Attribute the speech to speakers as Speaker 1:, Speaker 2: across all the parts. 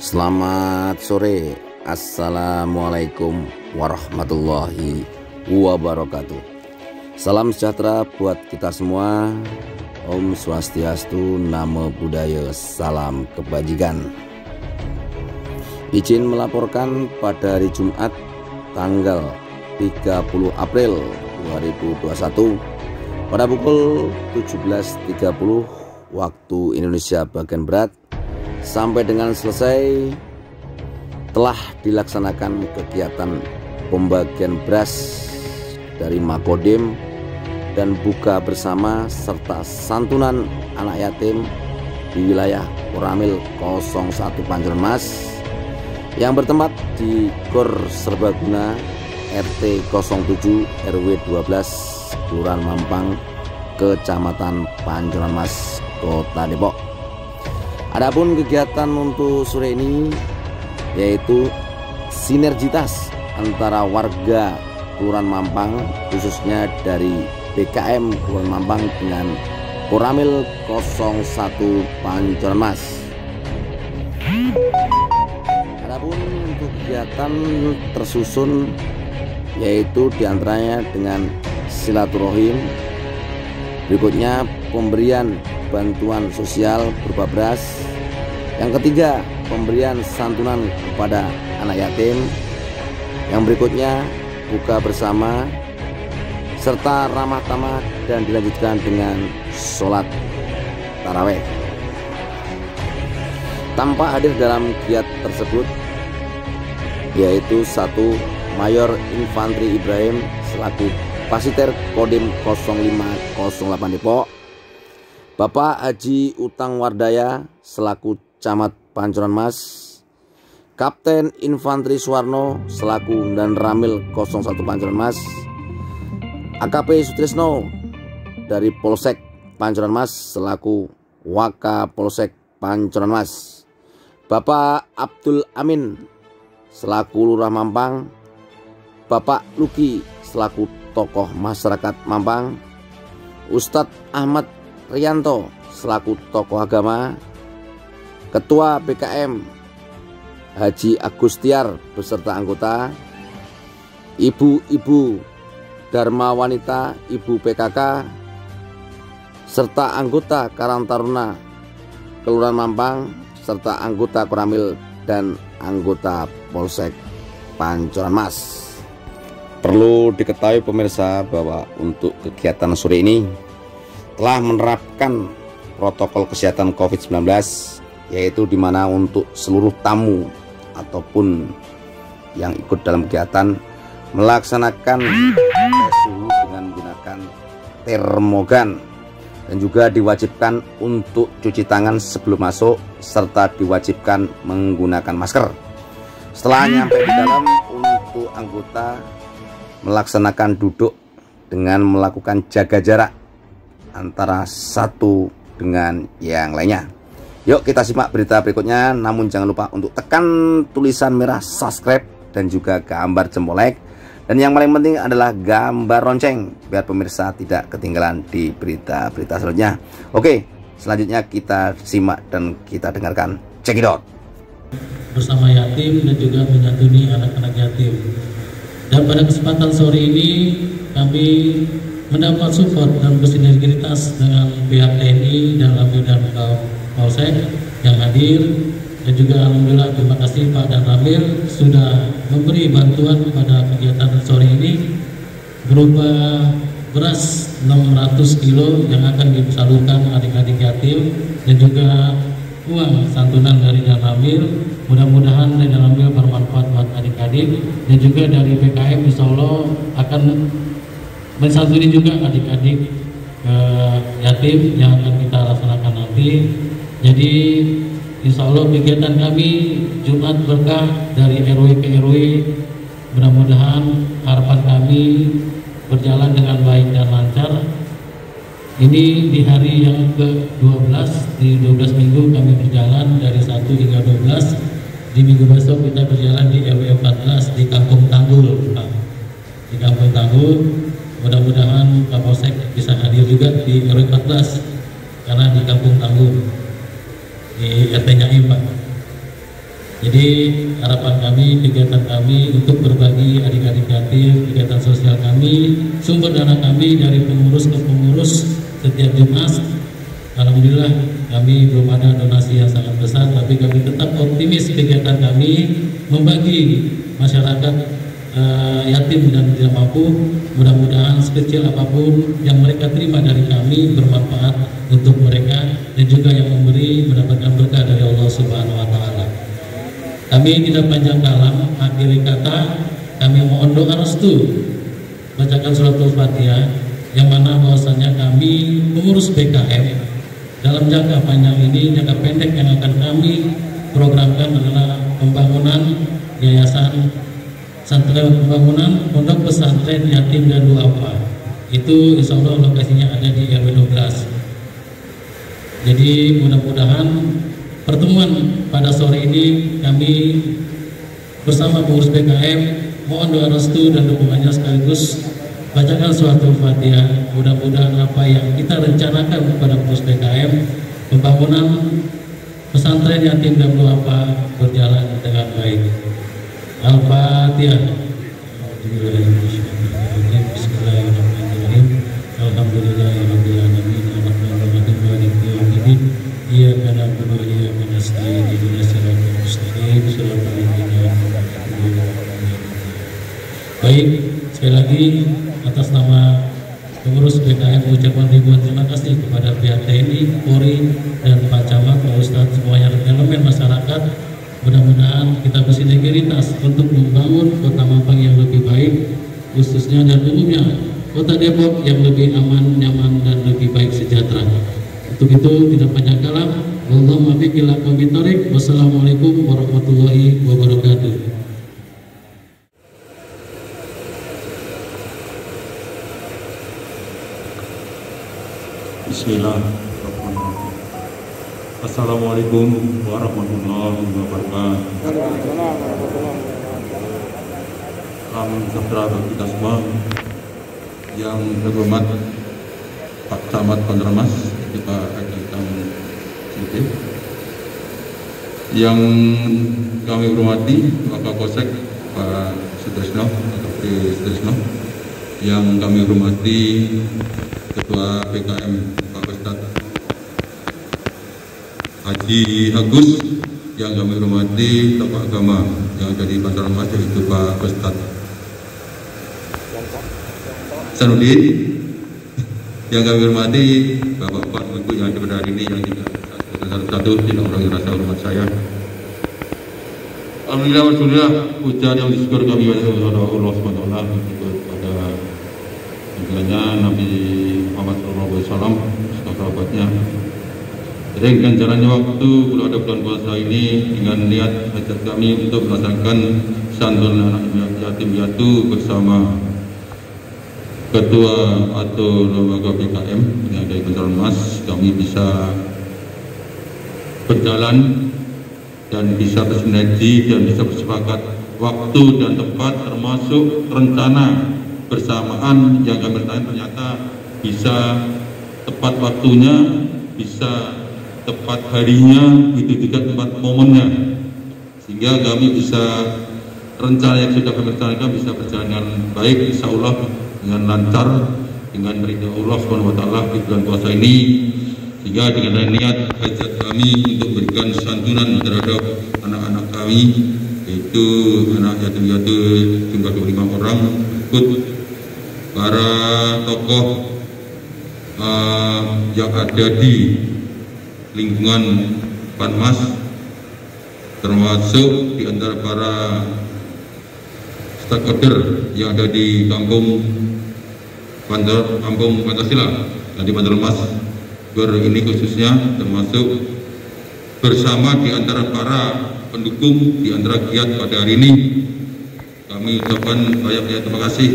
Speaker 1: Selamat sore, Assalamualaikum warahmatullahi wabarakatuh. Salam sejahtera buat kita semua. Om Swastiastu, Namo Buddhaya, salam kebajikan. Izin melaporkan pada hari Jumat tanggal 30 April 2021 pada pukul 17.30 waktu Indonesia bagian barat sampai dengan selesai telah dilaksanakan kegiatan pembagian beras dari Makodim dan buka bersama serta santunan anak yatim di wilayah Koramil 01 Pancoran Mas yang bertempat di Gor Serbaguna RT 07 RW 12 Kelurahan Mampang, Kecamatan Pancoran Mas, Kota Depok. Adapun kegiatan untuk sore ini yaitu sinergitas antara warga Kelurahan Mampang, khususnya dari BKM Kelurahan Mampang dengan Koramil 01 Pancoran Mas. Adapun untuk kegiatan tersusun yaitu diantaranya dengan silaturahim, berikutnya pemberian bantuan sosial berupa beras, yang ketiga pemberian santunan kepada anak yatim, yang berikutnya buka bersama serta ramah tamah dan dilanjutkan dengan sholat taraweh. Tanpa hadir dalam giat tersebut yaitu 1. Mayor Infantri Ibrahim selaku Pasiter Kodim 0508 Depok, Bapak Haji Utang Wardaya selaku Camat Pancoran Mas, Kapten Infantri Suwarno selaku dan Ramil 01 Pancoran Mas, AKP Sutrisno dari Polsek Pancoran Mas selaku Waka Polsek Pancoran Mas, Bapak Abdul Amin selaku Lurah Mampang, Bapak Luki selaku tokoh masyarakat Mampang, Ustadz Ahmad Rianto selaku tokoh agama, Ketua BKM Haji Agustiar beserta anggota, Ibu-ibu Dharma Wanita, Ibu PKK, serta anggota Karang Taruna Kelurahan Mampang, serta anggota Koramil dan anggota Polsek Pancoran Mas. Perlu diketahui pemirsa bahwa untuk kegiatan sore ini telah menerapkan protokol kesehatan COVID-19, yaitu dimana untuk seluruh tamu ataupun yang ikut dalam kegiatan melaksanakan tes suhu dengan menggunakan termogan, dan juga diwajibkan untuk cuci tangan sebelum masuk serta diwajibkan menggunakan masker. Setelah nyampe di dalam, untuk anggota melaksanakan duduk dengan melakukan jaga jarak antara satu dengan yang lainnya. Yuk kita simak berita berikutnya, namun jangan lupa untuk tekan tulisan merah subscribe dan juga gambar jempol like, dan yang paling penting adalah gambar lonceng biar pemirsa tidak ketinggalan di berita-berita selanjutnya. Oke, selanjutnya kita simak dan kita dengarkan. Check it out.
Speaker 2: Bersama yatim dan juga menyantuni anak-anak yatim. Dan pada kesempatan sore ini kami mendapat support dan bersinergitas dengan pihak TNI dan Ramil dan Polsek yang hadir, dan juga alhamdulillah terima kasih Pak dan Ramil sudah memberi bantuan pada kegiatan sore ini berupa beras 600 kilo yang akan disalurkan adik-adik yatim, dan juga uang santunan dari dan Ramil. Mudah-mudahan dari dan Ramil bermanfaat buat adik-adik, dan juga dari PKM insya Allah akan mensantuni juga adik-adik yatim yang akan kita laksanakan nanti. Jadi insya Allah kegiatan kami Jumat berkah dari RW ke RW, mudah-mudahan harapan kami berjalan dengan baik dan lancar. Ini di hari yang ke-12, di 12 minggu kami berjalan dari 1 hingga 12. Di minggu besok kita berjalan di RW 14 di Kampung Tanggul, Pak. Di Kampung Tanggul, mudah-mudahan Kapolsek bisa hadir juga di RW 14 karena di Kampung Tanggul di RT Nyaim, Pak. Jadi harapan kami, kegiatan kami untuk berbagi adik-adik yatim, kegiatan sosial kami, sumber dana kami dari pengurus ke pengurus setiap Jumat. Alhamdulillah kami belum ada donasi yang sangat besar, tapi kami tetap optimis kegiatan kami membagi masyarakat yatim dan tidak mampu. Mudah-mudahan sekecil apapun yang mereka terima dari kami bermanfaat untuk mereka, dan juga yang memberi mendapatkan berkah dari Allah Subhanahu wa Ta'ala. Kami tidak panjang kalam, akhiri kata kami mohon doa restu, bacakan surat Al-Fatihah, yang mana bahwasanya kami pengurus BKM dalam jangka panjang ini, jangka pendek yang akan kami programkan adalah pembangunan yayasan pembangunan pondok pesantren yatim dan duafa. Itu insya Allah lokasinya ada di RW 12. Jadi mudah-mudahan pertemuan pada sore ini kami bersama pengurus BKM mohon doa restu dan dukungannya, sekaligus bacakan surat Al-Fatihah. Mudah-mudahan apa yang kita rencanakan kepada pengurus BKM, pembangunan pesantren yatim dan duafa berjalan dengan baik. Al-Fatihah. Bismillahirrahmanirrahim. Alhamdulillahirabbil alamin. Arrahmanirrahim. Maliki yaumiddin. Iyyaka na'budu wa iyyaka nasta'in. Ihdinas siratal mustaqim. Shiratal ladzina an'amta 'alaihim. Baik, sekali lagi atas nama pengurus BKM mengucapkan ribuan terima kasih kepada pihak TNI, Polri, dan Pak Camat, Pak Ustadz, semuanya elemen masyarakat. Mudah-mudahan kita bersinergitas untuk membangun Kota Mampang yang lebih baik, khususnya dan umumnya Kota Depok yang lebih aman, nyaman, dan lebih baik sejahtera. Untuk itu tidak panjang kalam. Wallahumma biqil aqwam bitarik. Wassalamualaikum warahmatullahi wabarakatuh.
Speaker 3: Bismillahirrahmanirrahim. Assalamualaikum warahmatullahi wabarakatuh. Salam sejahtera bagi kita semua. Yang terhormat Pak Camat Banjarmas, kita akan sedikit. Yang kami hormati Wakapolsek Pak Sutrisno atau Sutrisno. Yang kami hormati Ketua BKM Pak Ustadz Haji Agus, yang kami hormati tokoh agama yang ada di Banjarmas yaitu Pak Ustadz Sanudin, yang kami hormati Bapak-bapak Ibu yang ada pada hari ini, yang juga satu-satu tidak orang yang rasa hormat saya. Alhamdulillah warahmatullahi ujian yang disyukur kami kepada Allah SWT pada junjungannya Nabi Muhammad SAW serta kerabatnya. Jadi dengan jalannya waktu kalau ada bulan puasa ini, dengan niat hajat kami untuk melaksanakan santunan anak yatim piatu bersama Ketua atau lembaga BKM yang ada di Banjarmas, kami bisa berjalan dan bisa bersinergi dan bisa bersepakat waktu dan tempat, termasuk rencana bersamaan yang kami rencanakan ternyata bisa tepat waktunya, bisa tepat harinya, begitu juga tempat momennya, sehingga kami bisa rencana yang sudah kami rencanakan bisa berjalan dengan baik, insya Allah dengan lancar, dengan ridha Allah SWT di bulan puasa ini, sehingga dengan niat hajat kami untuk memberikan santunan terhadap anak-anak kami, yaitu anak yatim piatu jumlah 25 orang, ikut para tokoh yang ada di lingkungan Banmas, termasuk di antara para stakeholder yang ada di kampung Pancasila dan di Banjarmas ini khususnya, termasuk bersama di antara para pendukung di antara giat pada hari ini. Kami ucapkan banyak terima kasih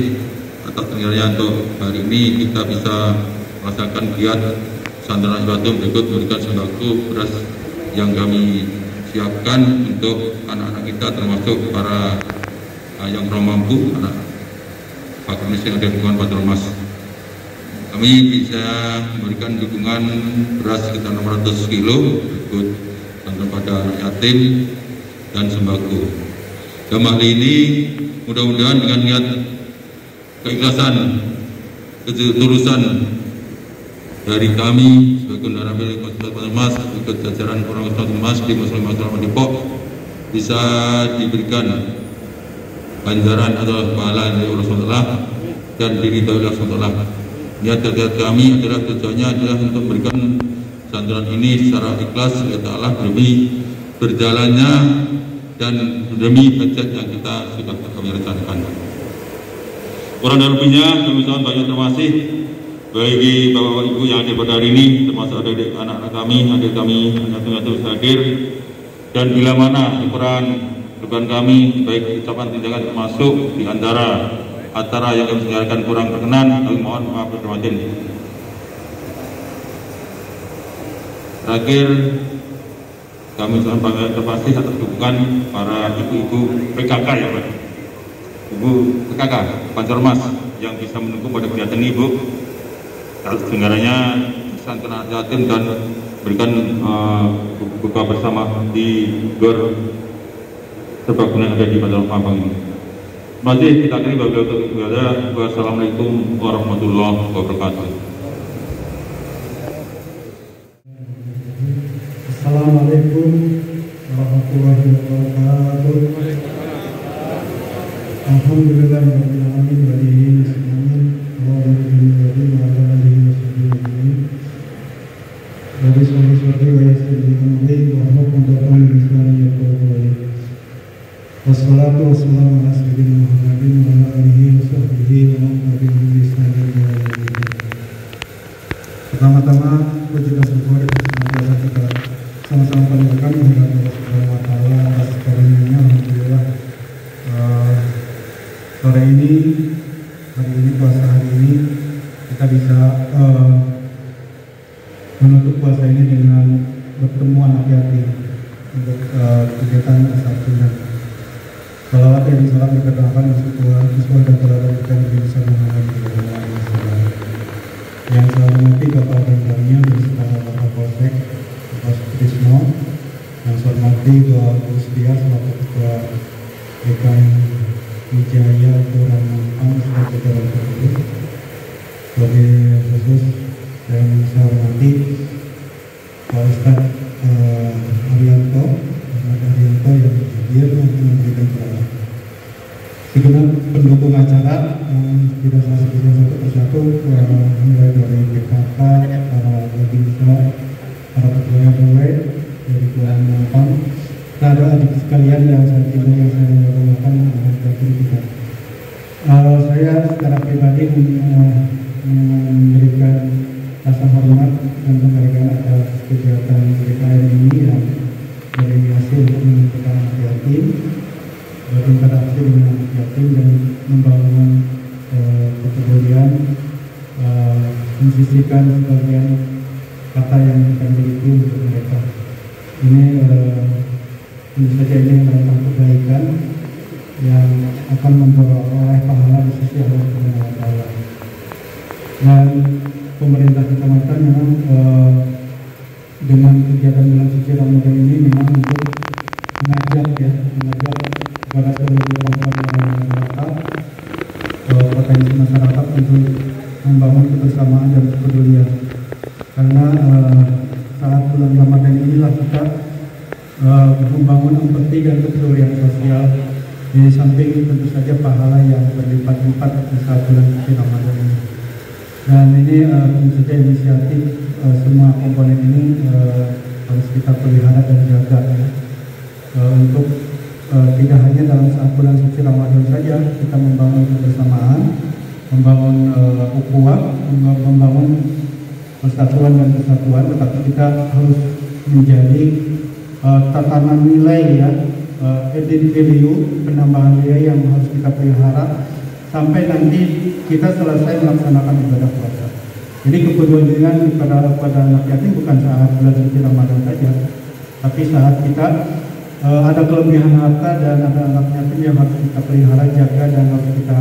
Speaker 3: atas ternyata untuk hari ini kita bisa melaksanakan giat santunan ibadah berikut memberikan sembako beras yang kami siapkan untuk anak-anak kita, termasuk para yang kurang mampu, anak fakir miskin yang ada di lingkungan Banjarmas. Kami bisa memberikan dukungan beras sekitar 600 kilo ikut bantuan pada anak yatim, dan sembako. Dalam hal ini mudah-mudahan dengan niat keikhlasan, ketulusan dari kami sebagai Narapidana Kabupaten Mas, ikut jajaran orang Kabupaten Mas di masyarakat Depok bisa diberikan ganjaran atau pahala dari Allah SWT dan diridhoi oleh Allah SWT. Niat kami adalah tujuannya adalah untuk memberikan santunan ini secara ikhlas oleh Allah demi berjalannya dan demi hajat yang kita sudah kami rencanakan. Kurang dan lebihnya kami ucapkan banyak terima kasih bagi bapak ibu yang hadir pada hari ini, termasuk adik anak-anak kami, adik kami, anak-anak bisa hadir. Dan bila mana kekurangan kami, baik ucapan tindakan termasuk di antara yang kami sengajakan kurang berkenan, kami mohon maaf lahir batin. Terakhir, kami ucapkan banyak terima kasih atas dukungan para ibu-ibu PKK ya Pak. Ibu PKK Banjarmas yang bisa mendukung pada kegiatan ini Bu. Sebenarnya santunan yatim dan berikan buka bersama di GOR serbaguna yang ada di Bandar Mampang ini. Terima kasih, kita akhiri wassalamualaikum warahmatullahi wabarakatuh.
Speaker 4: Assalamualaikum warahmatullahi wabarakatuh. Alhamdulillahirabbil alamin wa bihi nasta'in wa wassalatu wassalamu ala sayyidina Muhammadin wa ala alihi wa sahbihi wa man tabi'ahum bi ihsan ila yaumil din. Pertama-tama puji dan syukur senantiasa kita sama-sama panjatkan kehadirat Allah Subhanahu wa taala atas karunia-Nya. Alhamdulillah sore ini, hari ini, puasa hari ini kita bisa menutup puasa ini dengan bertemu anak yatim untuk kegiatan kesatuan. Salawat dan salam diperkenalkan untuk Tuhan, Yesus dan teladan kita Nabi Muhammad SAW. Yang saya hormati Bapak dan Kami beserta Bapak Polsek, Bapak Sutrisno, yang saya hormati Bapak Setia selaku Ketua DKM Wijaya Kelurahan Mampang sebagai jajaran pengurus. Sebagai khusus yang saya hormati Pak Ustadz Arianto yang hadir memberikan ceramah. Segenap pendukung acara yang tidak salah sebutkan satu persatu, mulai dari PKK, para babinsa, para ketua RW dari Kelurahan Mampang, ada adik sekalian yang saya cintai, yang saya hormatkan, kita. Saya secara pribadi memberikan rasa hormat dan penghargaan atas kegiatan DKM ini yang berinisiasi untuk menentukan anak yatim, berinteraksi dengan anak yatim dan membangun kepedulian, mensisihkan sebagian kata yang kita miliki untuk mereka. Ini tentu saja ini adalah kebaikan yang akan memperoleh pahala di sisi Allah Subhanahu wa taala. Dan pemerintah kecamatan memang dengan kegiatan bulan suci Ramadan ini memang untuk mengajak kepada seluruh masyarakat, potensi masyarakat untuk membangun kebersamaan dan kepedulian. Karena saat bulan Ramadan inilah kita membangun empati dan kepedulian sosial. Di samping tentu saja pahala yang berlipat-lipat di saat bulan suci Ramadan ini. Dan ini tentu saja inisiatif semua komponen ini harus kita pelihara dan jaga ya. Untuk tidak hanya dalam saat bulan suci Ramadan saja kita membangun kebersamaan, membangun ukhuwah, membangun persatuan dan kesatuan, tetapi kita harus menjadi tatanan nilai ya, added value, penambahan nilai yang harus kita pelihara sampai nanti kita selesai melaksanakan ibadah puasa. Jadi kepedulian pada anak yatim bukan saat bulan suci Ramadan saja, tapi saat kita ada kelebihan harta dan ada anak yatim yang harus kita pelihara, jaga dan harus kita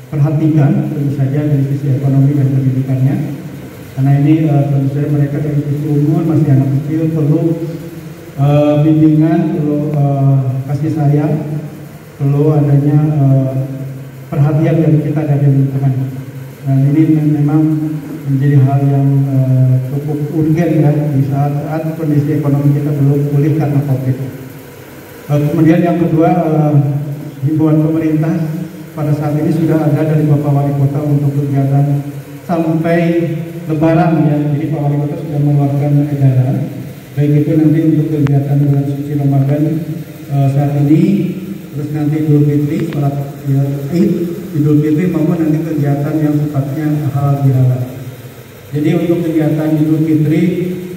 Speaker 4: perhatikan tentu saja dari sisi ekonomi dan pendidikannya. Karena ini tentu saja mereka dari sisi umur masih anak kecil perlu bimbingan, perlu kasih sayang, perlu adanya perhatian dari kita dari lingkungan. Dan ini memang menjadi hal yang cukup urgen ya di saat kondisi ekonomi kita belum pulih karena COVID. Kemudian yang kedua, himbauan pemerintah pada saat ini sudah ada dari Bapak Wali Kota untuk kegiatan sampai Lebaran ya. Jadi Pak Wali Kota sudah mengeluarkan edaran, baik itu nanti untuk kegiatan bulan suci Ramadan saat ini, terus nanti Idul Fitri, sholat Id, Idul Fitri maupun nanti kegiatan yang sifatnya halal bihalal. Jadi untuk kegiatan Idul Fitri,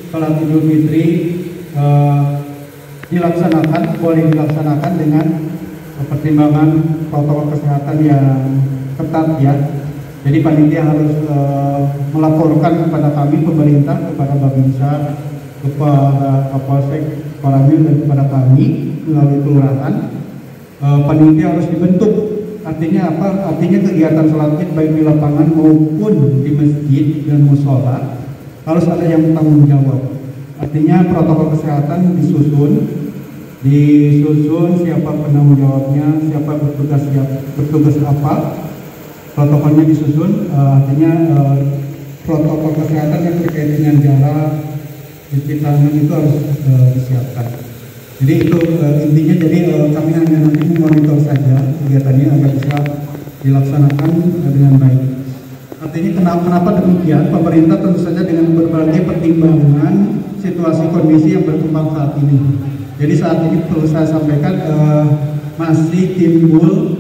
Speaker 4: sholat Idul Fitri dilaksanakan, boleh dilaksanakan dengan pertimbangan protokol kesehatan yang ketat ya. Jadi panitia harus melaporkan kepada kami pemerintah, kepada Babinsa, kepada Kapolsek Koramil dan kepada kami melalui kelurahan. Panitia harus dibentuk. Artinya apa? Artinya kegiatan sholat Id baik di lapangan maupun di masjid dan musola harus ada yang tanggung jawab. Artinya protokol kesehatan disusun siapa penanggung jawabnya, siapa bertugas apa, protokolnya disusun. Artinya protokol kesehatan yang terkait dengan jarak, cuci tangan itu harus disiapkan. Jadi itu intinya. Jadi kami hanya nanti memonitor saja kegiatannya agar bisa dilaksanakan dengan baik. Artinya kenapa demikian? Pemerintah tentu saja dengan berbagai pertimbangan situasi kondisi yang berkembang saat ini. Jadi saat ini perlu saya sampaikan masih timbul,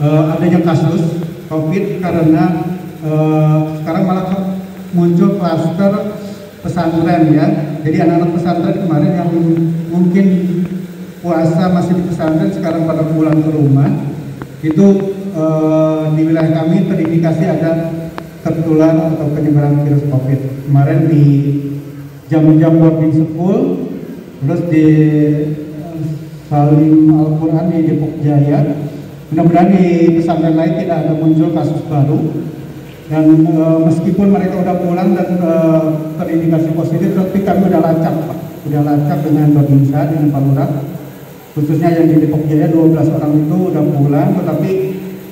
Speaker 4: adanya kasus COVID karena sekarang malah muncul klaster pesantren ya. Jadi anak-anak pesantren kemarin yang mungkin puasa masih di pesantren sekarang pada pulang ke rumah itu di wilayah kami terindikasi ada tertular atau penyebaran virus COVID. Kemarin di jam-jam boarding school, terus di Salim Al-Quran di Depok Jaya. Mudah-mudahan di pesantren lain tidak ada muncul kasus baru. Dan meskipun mereka udah pulang dan terindikasi positif, tapi kami udah lacak Pak. Udah lacak dengan Babinsa, dengan Pak Lurah. Khususnya yang di Depok Jaya 12 orang itu udah pulang, tetapi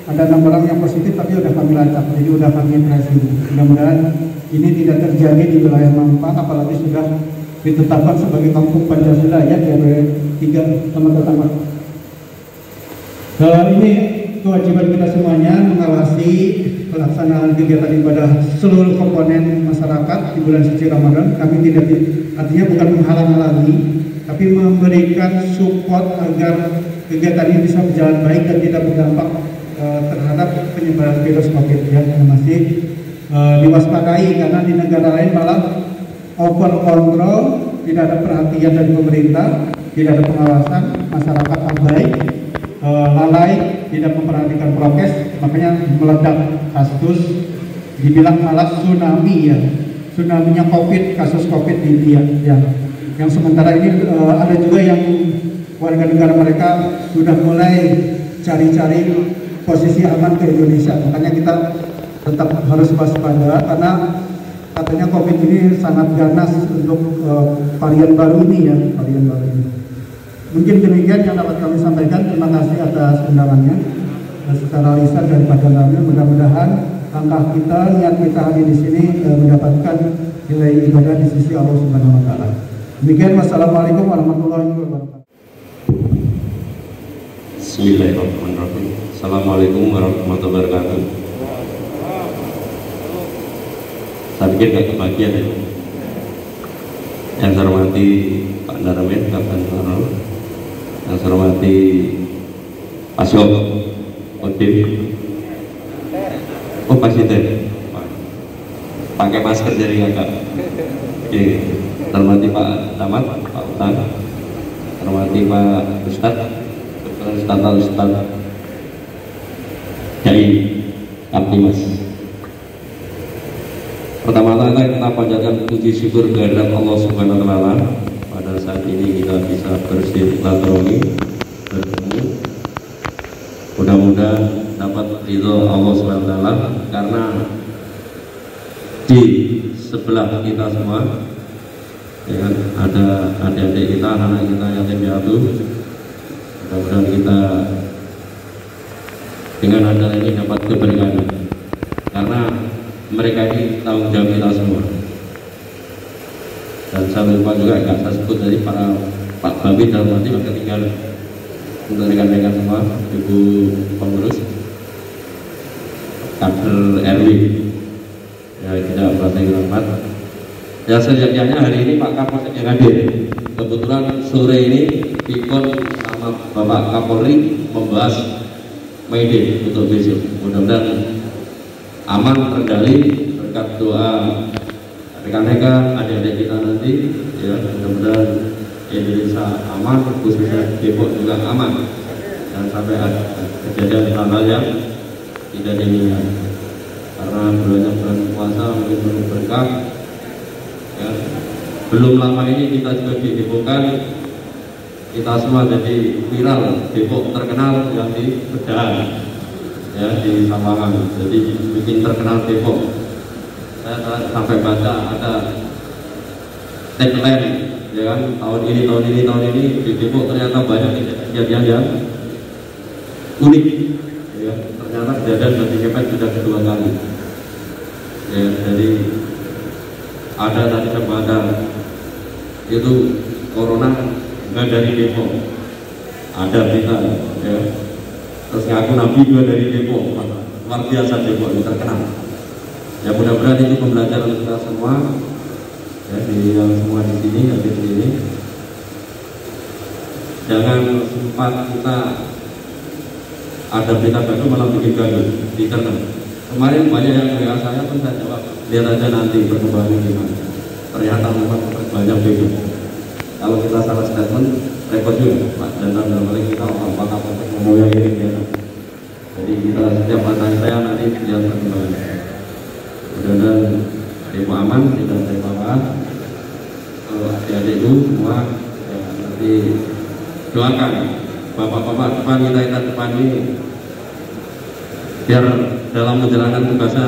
Speaker 4: ada 6 orang yang positif tapi udah kami lacak. Jadi udah kami tracing. Mudah-mudahan ini tidak terjadi di wilayah Mampang, apalagi sudah ditetapkan sebagai kampung Pancasila ya di RW 3 Taman. Ini kewajiban kita semuanya mengawasi pelaksanaan kegiatan ibadah seluruh komponen masyarakat di bulan suci Ramadan. Kami tidak, artinya bukan menghalang-halangi, tapi memberikan support agar kegiatan ini bisa berjalan baik dan tidak berdampak terhadap penyebaran virus COVID ya. Masih diwaspadai karena di negara lain malah over control, tidak ada perhatian dari pemerintah, tidak ada pengawasan, masyarakat abai, lalai, tidak memperhatikan prokes, makanya meledak kasus, dibilang malah tsunami ya, tsunami-nya COVID, kasus COVID di India ya. Yang sementara ini ada juga yang warga negara mereka sudah mulai cari-cari posisi aman ke Indonesia, makanya kita tetap harus waspada karena katanya COVID ini sangat ganas untuk varian baru ini ya, varian baru ini. Mungkin demikian yang dapat kami sampaikan. Terima kasih atas undangannya. Secara lisan daripada kami, mudah-mudahan langkah kita, niat kita hadir di sini mendapatkan nilai ibadah di sisi Allah Subhanahu Wa Taala. Demikian, wassalamualaikum warahmatullahi wabarakatuh.
Speaker 5: Bismillahirrahmanirrahim. Assalamualaikum warahmatullahi wabarakatuh. Saya pikir gak kebagian ya. Yang saya hormati Pak Naramen, Kapan Naro, yang saya hormati Pak Syok, Odin, Pak Sinten, pakai masker jadi agak. Oke, saya hormati Pak Tamat, Pak Utan, saya hormati Pak Ustad, Jai Kaptimas. Pertama-tama kita panjatkan puji syukur kehadirat Allah Subhanahu Wa Taala. Pada saat ini kita bisa bersilaturahmi, bertemu. Mudah-mudahan dapat ridho Allah Subhanahu Wa Taala, karena di sebelah kita semua ya kan? Ada adik-adik kita, anak kita yang piatu. Mudah-mudahan kita dengan acara ini dapat keberkahan, karena mereka ini tanggung jawab kita semua. Dan saya lupa juga, nggak saya sebut dari para Pak Babin dalam arti ketinggal untuk rekan-rekan semua, Ibu pengurus, kader RW, ya tidak merasa hormat. Ya sejatinya hari ini Pak Kapolri yang hadir. Kebetulan sore ini Pikon sama Bapak Kapolri membahas Mayday untuk besok. Mudah-mudahan aman, terkendali berkat doa rekan-rekan adik-adik kita nanti, ya mudah-mudahan Indonesia aman, khususnya Depok juga aman, dan sampai ada kejadian hal-hal yang tidak diinginkan. Karena bulan puasa mungkin belum berkah, ya. Belum lama ini kita juga dihebohkan, kita semua jadi viral, Depok terkenal yang di Pedahan, ya di Sawangan, jadi bikin terkenal Depok. Saya sampai baca ada tagline, ya kan, tahun ini di Depok ternyata banyak kejadian yang unik, ya. Ternyata kejadian dari kepet sudah kedua kali, ya. Jadi ada tadi saya itu corona nggak dari Depok, ada berita, ya. Terus ngaku Nabi juga dari Depok, luar biasa Depok ini terkenal. Ya mudah-mudahan itu pembelajaran kita semua, ya, yang semua di sini, yang di sini. Jangan sempat kita ada berita baru malah bikin gaduh di internet. Kemarin banyak yang WA saya pun saya jawab, lihat aja nanti perkembangan gimana. Ternyata memang banyak begitu. Kalau kita salah statement, repot juga Pak. Dan dalam hal kita apa ngomong yang ini, ya. Jadi kita setiap matanya saya nanti lihat perkembangan. Mudah-mudahan Depok aman, tidak ada apa-apa. Adik-adik itu semua, ya, nanti doakan bapak-bapak depan kita depan ini, biar dalam menjalankan tugasnya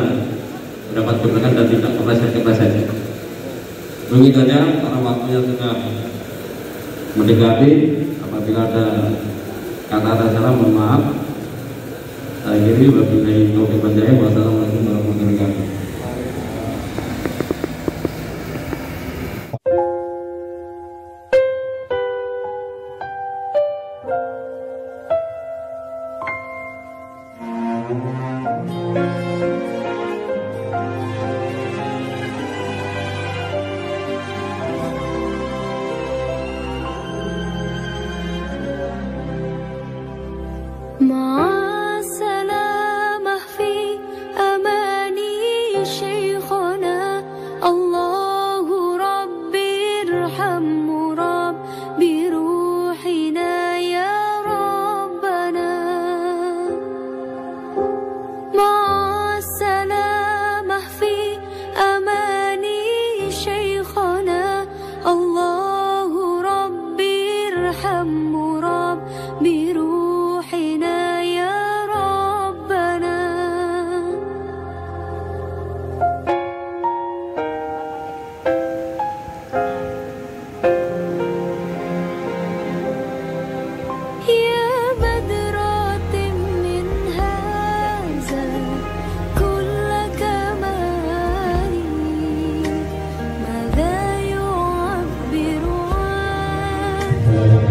Speaker 5: mendapat keberkahan dan tidak kepleset. Mungkin saja karena waktunya sudah mendekati. Apabila ada kata-kata salah, mohon maaf. Saya kiri wabillahi taufiq wal hidayah. Wassalamualaikum warahmatullahi wabarakatuh.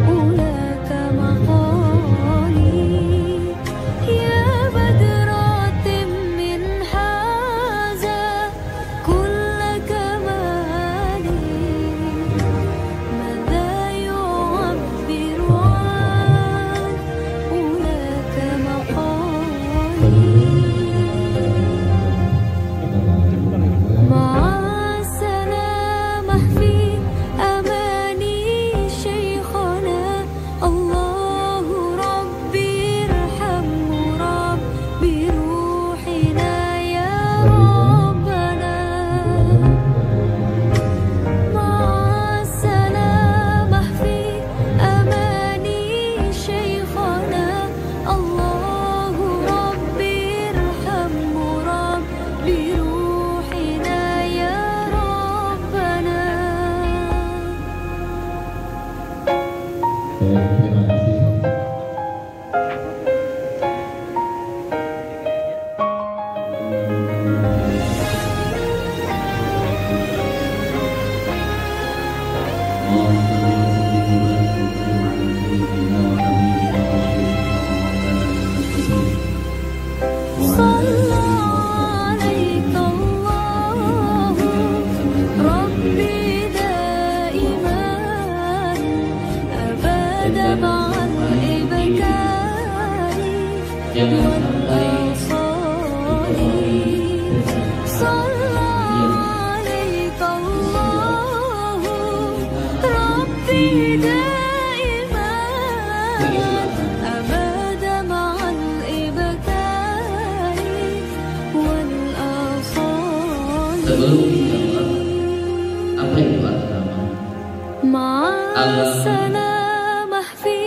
Speaker 6: أولاك مقام jangan sampai sebelum dijawab apa itu asrama?
Speaker 7: Ma'as-salamah fi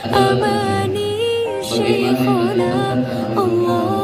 Speaker 7: amani syekhana Allah